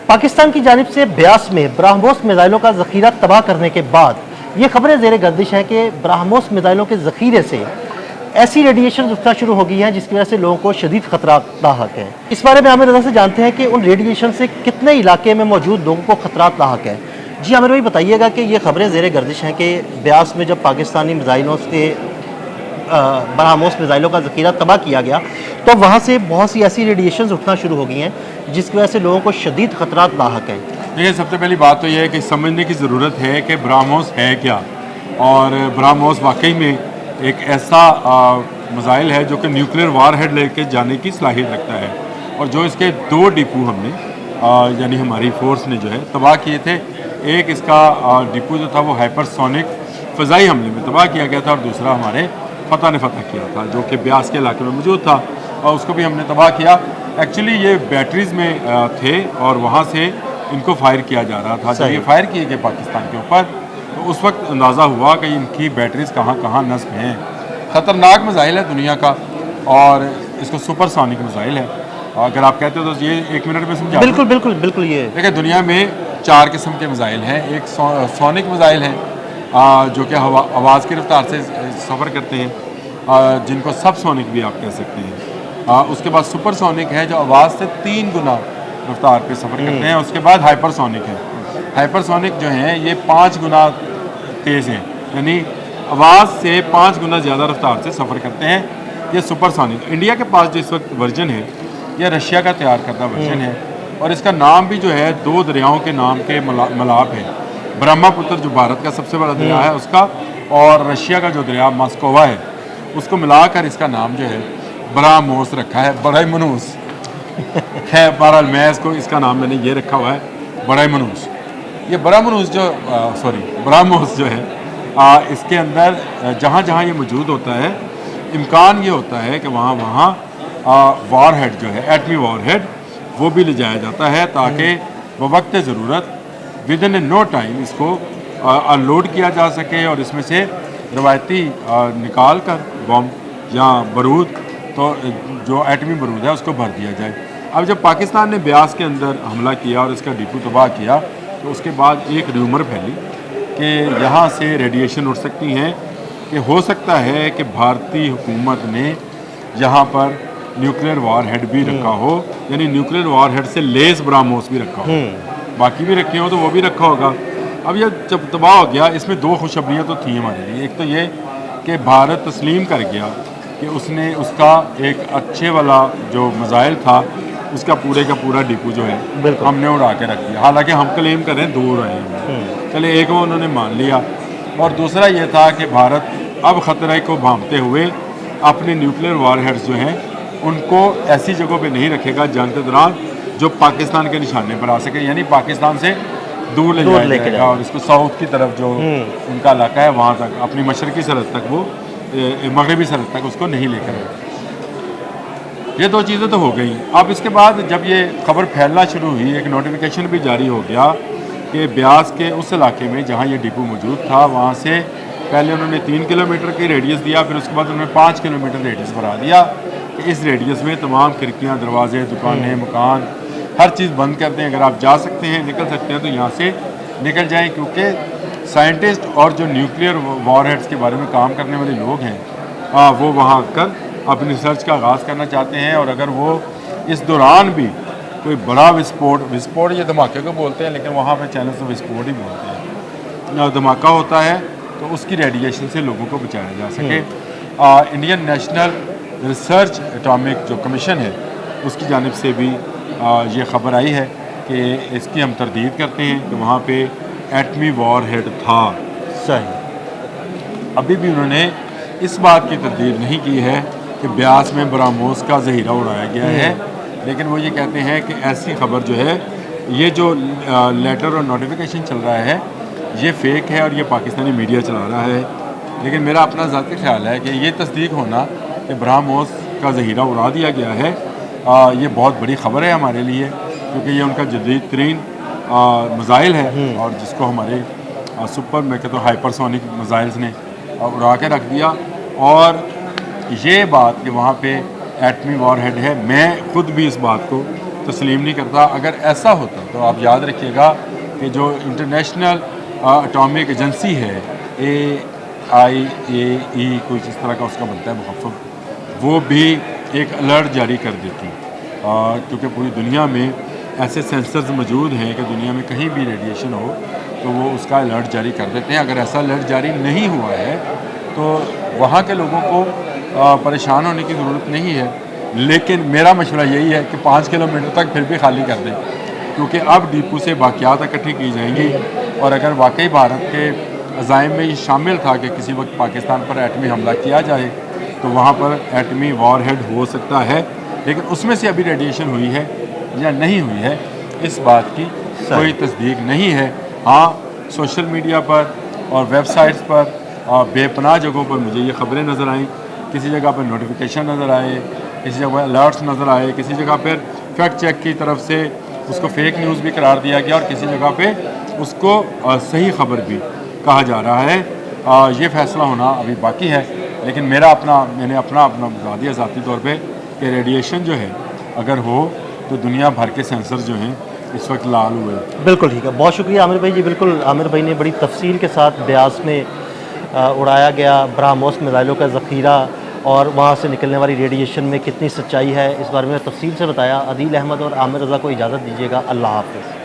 पाकिस्तान की जानिब से ब्यास में ब्रह्मोस मिसाइलों का जखीरा तबाह करने के बाद ये खबरें ज़ेर गर्दिश हैं कि ब्रह्मोस मिसाइलों के जखीरे से ऐसी रेडिएशन उठना शुरू हो गई हैं जिसकी वजह से लोगों को शदीद खतरा लाहक है। इस बारे में आमिर रज़ा से जानते हैं कि उन रेडिएशन से कितने इलाके में मौजूद लोगों को खतरा लाहक है। जी आमिर भाई बताइएगा कि ये खबरें ज़ेर गर्दिश हैं कि ब्यास में जब पाकिस्तानी मिसाइलों से ब्रह्मोस मिसाइलों का जखीरा तबाह किया गया तो वहाँ से बहुत सी ऐसी रेडिएशन उठना शुरू हो गई हैं जिसकी वजह से लोगों को शदीद खतरात लाहक हैं। देखिए, सबसे पहली बात तो यह है कि समझने की ज़रूरत है कि ब्रह्मोस है क्या, और ब्रह्मोस वाकई में एक ऐसा मिसाइल है जो कि न्यूक्लियर वार हेड लेके जाने की सलाहियत रखता है, और जो इसके दो डिपो हमने यानी हमारी फोर्स ने जो है तबाह किए थे। एक इसका डिपो जो था वो हाइपरसोनिक फ़ज़ाई हमले में तबाह किया गया था, और दूसरा हमारे फतह ने फतह किया था जो कि ब्यास के इलाके में मौजूद था, और उसको भी हमने तबाह किया। एक्चुअली ये बैटरीज़ में थे और वहाँ से इनको फायर किया जा रहा था। जब ये फायर किए गए पाकिस्तान के ऊपर तो उस वक्त अंदाज़ा हुआ कि इनकी बैटरीज़ कहाँ कहाँ नस्ब हैं। ख़तरनाक मिसाइल है दुनिया का, और इसको सुपरसोनिक मिसाइल है। अगर आप कहते हो तो ये 1 मिनट में समझा। बिल्कुल बिल्कुल बिल्कुल। ये देखिए, दुनिया में 4 किस्म के मिसाइल हैं। एक सोनिक मिसाइल हैं जो कि आवाज़ की रफ्तार से सफ़र करते हैं, जिनको सब सोनिक भी आप कह सकते हैं। उसके बाद सुपरसोनिक है जो आवाज़ से 3 गुना रफ्तार पे सफ़र करते हैं। उसके बाद हाइपरसोनिक है। हाइपरसोनिक जो हैं ये 5 गुना तेज़ हैं, यानी आवाज़ से 5 गुना ज़्यादा रफ्तार से सफ़र करते हैं। ये सुपरसोनिक। इंडिया के पास जो इस वक्त वर्जन है यह रशिया का तैयार करदा वर्जन है, और इसका नाम भी जो है 2 दरियाओं के नाम के मिलाप है। ब्रह्मपुत्र जो भारत का सबसे बड़ा दरिया है उसका, और रशिया का जो दरिया मॉस्कोवा है उसको मिलाकर इसका नाम जो है ब्रह्मोस रखा है, ब्रह्मोस है। बहरहाल मैं इसको इसका नाम मैंने ये रखा हुआ है ब्रह्मोस। ये ब्रह्मोस जो ब्रह्मोस जो है इसके अंदर जहाँ जहाँ ये मौजूद होता है, इम्कान ये होता है कि वहाँ वार हेड जो है, एटमी वार हेड, वो भी ले जाया जाता है ताकि बवक्त ज़रूरत विद इन नो टाइम इसको अनलोड किया जा सके, और इसमें से रवायती निकाल कर बम या बारूद, तो जो एटमी बारूद है उसको भर दिया जाए। अब जब पाकिस्तान ने ब्यास के अंदर हमला किया और इसका डिपो तबाह किया तो उसके बाद एक र्यूमर फैली कि यहाँ से रेडिएशन उठ सकती हैं, कि हो सकता है कि भारतीय हुकूमत ने यहाँ पर न्यूक्लियर वार हेड भी रखा हो, यानी न्यूक्लियर वार हेड से लेस ब्रह्मोस भी रखा हो, बाकी भी रखे हो तो वो भी रखा होगा। अब ये जब तबाह हो गया, इसमें 2 खुशखबरियाँ तो थी हमारे लिए। एक तो ये कि भारत तस्लीम कर गया कि उसने उसका एक अच्छे वाला जो मिसाइल था उसका पूरे का पूरा डिपो जो है हमने उड़ा के रख दिया। हालांकि हम क्लेम कर रहे हैं 2 उड़ाए हैं, चले एक वो उन्होंने मान लिया। और दूसरा ये था कि भारत अब ख़तरे को भांपते हुए अपने न्यूक्लियर वार हेड्स जो हैं उनको ऐसी जगहों पे नहीं रखेगा जंग के दौरान जो पाकिस्तान के निशाने पर आ सके, यानी पाकिस्तान से दूर ले जाएगा, और इसको साउथ की तरफ जो उनका इलाका है वहाँ तक, अपनी मशरकी सरहद तक, वो मगरबी सरहद तक उसको नहीं लेकर आए। ये 2 चीज़ें तो हो गई। अब इसके बाद जब ये खबर फैलना शुरू हुई, एक नोटिफिकेशन भी जारी हो गया कि ब्यास के उस इलाके में जहाँ ये डिपो मौजूद था वहाँ से पहले उन्होंने 3 किलोमीटर की रेडियस दिया, फिर उसके बाद उन्होंने 5 किलोमीटर रेडियस बढ़ा दिया कि इस रेडियस में तमाम खिड़कियाँ, दरवाजे, दुकानें, मकान, हर चीज़ बंद कर दें। अगर आप जा सकते हैं, निकल सकते हैं तो यहाँ से निकल जाएं, क्योंकि साइंटिस्ट और जो न्यूक्लियर वार हेड्स के बारे में काम करने वाले लोग हैं वो वहाँ आकर अपनी रिसर्च का आगाज़ करना चाहते हैं। और अगर वो इस दौरान भी कोई बड़ा विस्फोट ये धमाके को बोलते हैं, लेकिन वहाँ पे चैनल से विस्फोट ही बोलते हैं, धमाका होता है तो उसकी रेडिएशन से लोगों को बचाया जा सके। इंडियन नेशनल रिसर्च एटॉमिक जो कमीशन है उसकी जानिब से भी ये ख़बर आई है कि इसकी हम तरदीद करते हैं कि वहाँ पे एटमी वार हेड था। सही। अभी भी उन्होंने इस बात की तरदीद नहीं की है कि ब्यास में ब्रह्मोस का ज़हीरा उड़ाया गया है, लेकिन वो ये कहते हैं कि ऐसी खबर जो है, ये जो लेटर और नोटिफिकेशन चल रहा है ये फ़ेक है और ये पाकिस्तानी मीडिया चला रहा है। लेकिन मेरा अपना ज़ाती ख्याल है कि ये तस्दीक होना कि ब्रह्मोस का ज़हीरा उड़ा दिया गया है, ये बहुत बड़ी ख़बर है हमारे लिए, क्योंकि ये उनका जदीद तरीन मिसाइल है, और जिसको हमारे सुपर मैं कहता हूँ हाइपरसोनिक मिसाइल्स ने उड़ा के रख दिया। और ये बात कि वहाँ पे एटमी वार हेड है, मैं खुद भी इस बात को तस्लीम नहीं करता। अगर ऐसा होता तो आप याद रखिएगा कि जो इंटरनेशनल एटॉमिक एजेंसी है AIAE कुछ इस तरह का उसका बनता है मुखफ़फ़, वो भी एक अलर्ट जारी कर देती, क्योंकि पूरी दुनिया में ऐसे सेंसर्स मौजूद हैं कि दुनिया में कहीं भी रेडिएशन हो तो वो उसका अलर्ट जारी कर देते हैं। अगर ऐसा अलर्ट जारी नहीं हुआ है तो वहाँ के लोगों को परेशान होने की ज़रूरत नहीं है। लेकिन मेरा मशवरा यही है कि 5 किलोमीटर तक फिर भी खाली कर दें, क्योंकि अब डिपो से बाक़ियात इकट्ठी की जाएंगी। और अगर वाकई भारत के अज़ाइम में ये शामिल था कि किसी वक्त पाकिस्तान पर एटमी हमला किया जाए तो वहाँ पर एटमी वॉर हेड हो सकता है, लेकिन उसमें से अभी रेडिएशन हुई है या नहीं हुई है इस बात की कोई तस्दीक नहीं है। हाँ, सोशल मीडिया पर और वेबसाइट्स पर और बेपनाह जगहों पर मुझे ये ख़बरें नज़र आईं, किसी जगह पर नोटिफिकेशन नज़र आए, किसी जगह अलर्ट्स नज़र आए, किसी जगह पर फैक्ट चेक की तरफ से उसको फेक न्यूज़ भी करार दिया गया और किसी जगह पे उसको सही खबर भी कहा जा रहा है। ये फ़ैसला होना अभी बाकी है, लेकिन मैंने अपना बता दिया ज़ाती तौर पे कि रेडिएशन जो है अगर हो तो दुनिया भर के सेंसर जो हैं इस वक्त लाल हुए। बिल्कुल ठीक है, बहुत शुक्रिया आमिर भाई जी। बिल्कुल आमिर भाई ने बड़ी तफसील के साथ ब्यास में उड़ाया गया ब्रह्मोस मिसाइलों का ज़ख़ीरा और वहाँ से निकलने वाली रेडिएशन में कितनी सच्चाई है, इस बारे में तफसील से बताया। अदील अहमद और आमिर रज़ा को इजाज़त दीजिएगा। अल्लाह हाफ़िज़।